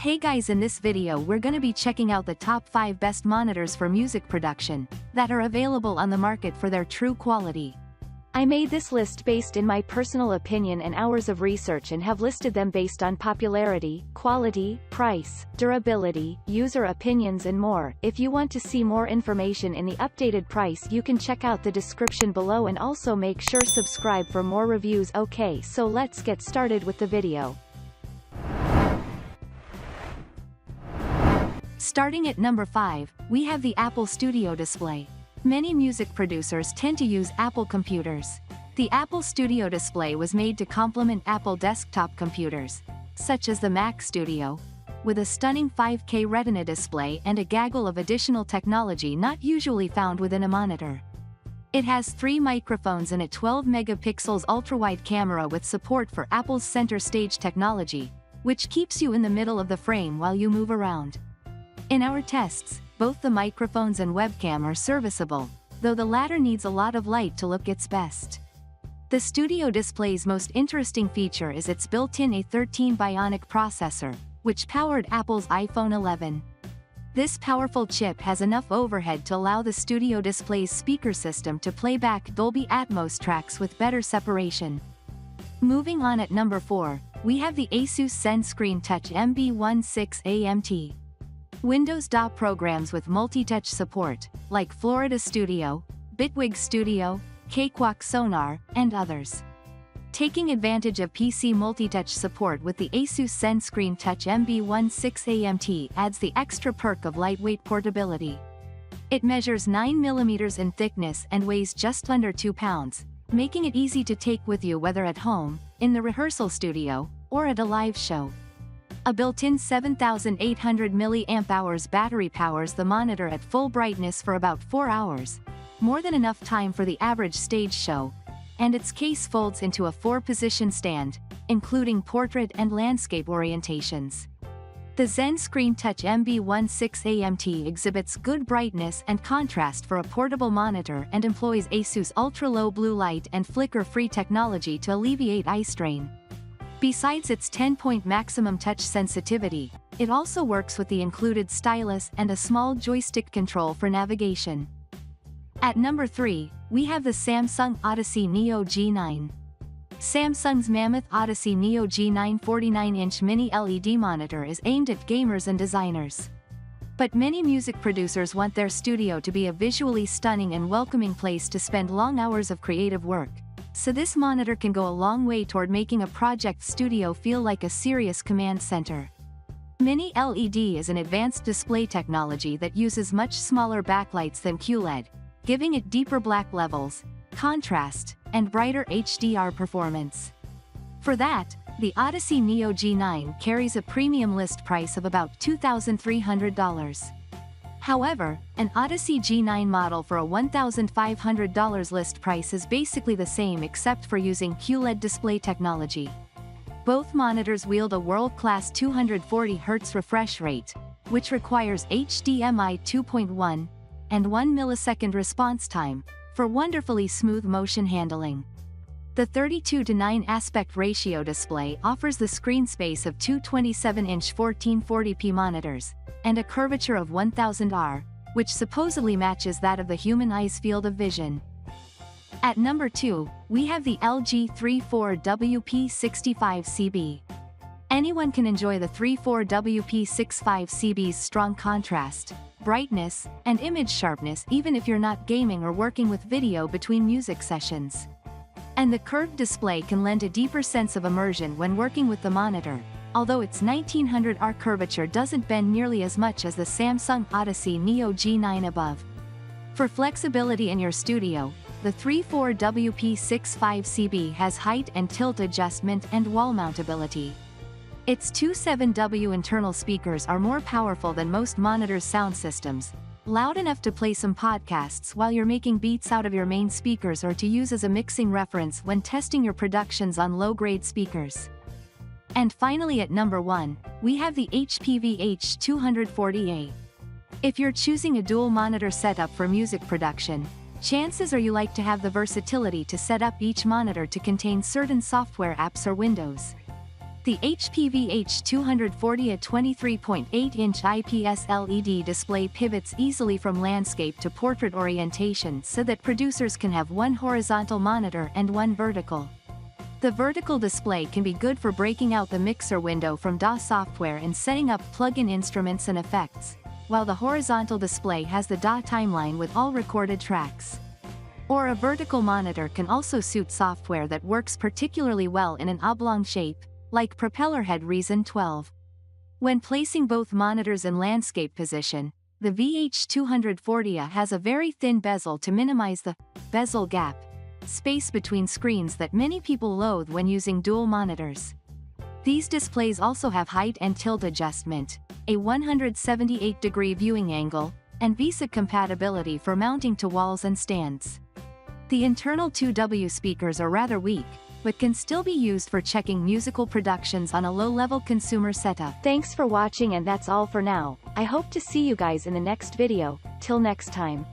Hey guys, in this video we're gonna be checking out the top 5 best monitors for music production that are available on the market for their true quality. I made this list based in my personal opinion and hours of research and have listed them based on popularity, quality, price, durability, user opinions and more. If you want to see more information in the updated price, you can check out the description below and also make sure subscribe for more reviews. Okay, so let's get started with the video. Starting at number 5, we have the Apple Studio Display. Many music producers tend to use Apple computers. The Apple Studio Display was made to complement Apple desktop computers, such as the Mac Studio, with a stunning 5K Retina display and a gaggle of additional technology not usually found within a monitor. It has 3 microphones and a 12-megapixels ultra-wide camera with support for Apple's center stage technology, which keeps you in the middle of the frame while you move around. In our tests, both the microphones and webcam are serviceable, though the latter needs a lot of light to look its best. The Studio Display's most interesting feature is its built-in A13 Bionic processor, which powered Apple's iPhone 11. This powerful chip has enough overhead to allow the Studio Display's speaker system to play back Dolby Atmos tracks with better separation. Moving on at number 4, we have the Asus ZenScreen Touch MB16AMT. Windows DAW programs with multi-touch support, like Florida Studio, Bitwig Studio, Cakewalk Sonar, and others. Taking advantage of PC multi-touch support with the Asus ZenScreen Touch MB16AMT adds the extra perk of lightweight portability. It measures 9mm in thickness and weighs just under 2 pounds, making it easy to take with you whether at home, in the rehearsal studio, or at a live show. A built-in 7,800 mAh battery powers the monitor at full brightness for about 4 hours, more than enough time for the average stage show, and its case folds into a 4-position stand, including portrait and landscape orientations. The ZenScreen Touch MB16AMT exhibits good brightness and contrast for a portable monitor and employs Asus ultra-low blue light and flicker-free technology to alleviate eye strain. Besides its 10-point maximum touch sensitivity, it also works with the included stylus and a small joystick control for navigation. At number 3, we have the Samsung Odyssey Neo G9. Samsung's mammoth Odyssey Neo G9 49-inch mini LED monitor is aimed at gamers and designers. But many music producers want their studio to be a visually stunning and welcoming place to spend long hours of creative work. So this monitor can go a long way toward making a project studio feel like a serious command center. Mini LED is an advanced display technology that uses much smaller backlights than QLED, giving it deeper black levels, contrast, and brighter HDR performance. For that, the Odyssey Neo G9 carries a premium list price of about $2,300. However, an Odyssey G9 model for a $1,500 list price is basically the same except for using QLED display technology. Both monitors wield a world-class 240Hz refresh rate, which requires HDMI 2.1 and 1 millisecond response time, for wonderfully smooth motion handling. The 32:9 aspect ratio display offers the screen space of two 27-inch 1440p monitors, and a curvature of 1000 R, which supposedly matches that of the human eye's field of vision. At number 2, we have the LG 34WP65CB. Anyone can enjoy the 34WP65CB's strong contrast, brightness, and image sharpness even if you're not gaming or working with video between music sessions. And the curved display can lend a deeper sense of immersion when working with the monitor, although its 1900R curvature doesn't bend nearly as much as the Samsung Odyssey Neo G9 above. For flexibility in your studio, the 34WP65CB has height and tilt adjustment and wall mountability. Its 2.7W internal speakers are more powerful than most monitors' sound systems, loud enough to play some podcasts while you're making beats out of your main speakers or to use as a mixing reference when testing your productions on low-grade speakers. And finally at number 1, we have the HP VH240A. If you're choosing a dual monitor setup for music production, chances are you like to have the versatility to set up each monitor to contain certain software apps or windows. The HP VH240, a 23.8-inch IPS LED display, pivots easily from landscape to portrait orientation so that producers can have one horizontal monitor and one vertical. The vertical display can be good for breaking out the mixer window from DAW software and setting up plug-in instruments and effects, while the horizontal display has the DAW timeline with all recorded tracks. Or a vertical monitor can also suit software that works particularly well in an oblong shape, like Propellerhead Reason 12. When placing both monitors in landscape position, the VH240 has a very thin bezel to minimize the bezel gap space between screens that many people loathe when using dual monitors. These displays also have height and tilt adjustment, a 178-degree viewing angle, and VESA compatibility for mounting to walls and stands. The internal 2W speakers are rather weak, but can still be used for checking musical productions on a low-level consumer setup. Thanks for watching, and that's all for now. I hope to see you guys in the next video. Till next time.